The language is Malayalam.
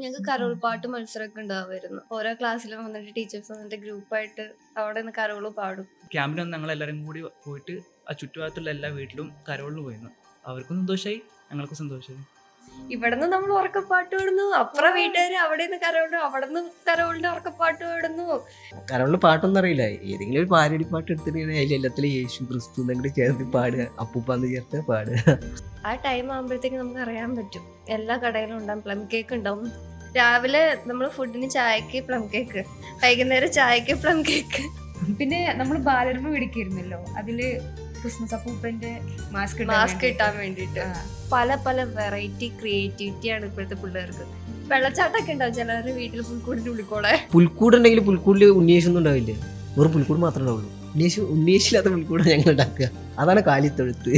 ഞങ്ങൾക്ക് കരോൾ പാട്ട് മത്സരമൊക്കെ ഉണ്ടാവുമായിരുന്നു. ഓരോ ക്ലാസ്സിലും വന്നിട്ട് ടീച്ചേഴ്സ് വന്നിട്ട് ഗ്രൂപ്പായിട്ട് അവിടെ നിന്ന് കരോള് പാടും. ക്യാമ്പിന് വന്ന് ഞങ്ങൾ എല്ലാവരും കൂടി പോയിട്ട് ആ ചുറ്റുഭാഗത്തുള്ള എല്ലാ വീട്ടിലും കരോളിന് പോയിരുന്നു. അവർക്കും സന്തോഷമായി, ഞങ്ങൾക്കും സന്തോഷമായി. ഇവിടുന്ന് നമ്മൾ ഉറക്കപ്പാട്ട് പാടുന്നു, അപ്പുറം വീട്ടുകാർ അവിടെ നിന്ന് കരോളിന്, അവിടെ നിന്ന് കരോളിന്റെ ഉറക്കപ്പാട്ട് പാടുന്നു. കരോളിന് പാട്ടൊന്നും അറിയില്ല, ഏതെങ്കിലും ഒരു പാരടി പാട്ട് എടുത്തിട്ട് അതിൽ എല്ലാത്തിലും യേശു ക്രിസ്തു എന്നങ്ങോട്ട് ചേർത്ത് പാടുക, അപ്പൂപ്പാന്ന് ചേർത്ത് പാടുക. ആ ടൈം ആകുമ്പോഴത്തേക്ക് നമുക്ക് അറിയാൻ പറ്റും. എല്ലാ കടയിലും ഉണ്ടാവും, പ്ലം കേക്ക് ഉണ്ടാവും. രാവിലെ നമ്മൾ ഫുഡിന് ചായക്ക് പ്ലം കേക്ക്, വൈകുന്നേരം ചായക്ക് പ്ലം കേക്ക്. പിന്നെ നമ്മൾ ബാലരമ മേടിക്കായിരുന്നല്ലോ, അതില് ക്രിസ്മസ് അപ്പൂപ്പന്റെ മാസ്ക് ഇട്ടാൻ വേണ്ടിട്ട് പല പല വെറൈറ്റി ക്രിയേറ്റിവിറ്റിയാണ് ഇപ്പോഴത്തെ പിള്ളേർക്ക്. വെള്ളച്ചാട്ടൊക്കെ ഉണ്ടാവും ചിലവരുടെ വീട്ടിൽ പുൽക്കൂടിന്റെ ഉള്ളിക്കോടെ. പുൽക്കൂടുണ്ടെങ്കിൽ പുൽക്കൂടിൽ ഉണ്ണിയേശൊന്നും ഉണ്ടാവില്ലേ, വെറും പുൽക്കൂട് മാത്രമേ ഉണ്ടാവുള്ളൂ. ഉണ്ണിയേശില്ലാത്ത പുൽക്കൂട് ഞങ്ങൾ ഉണ്ടാക്കുക, അതാണ് കാലിത്തൊഴുത്ത്.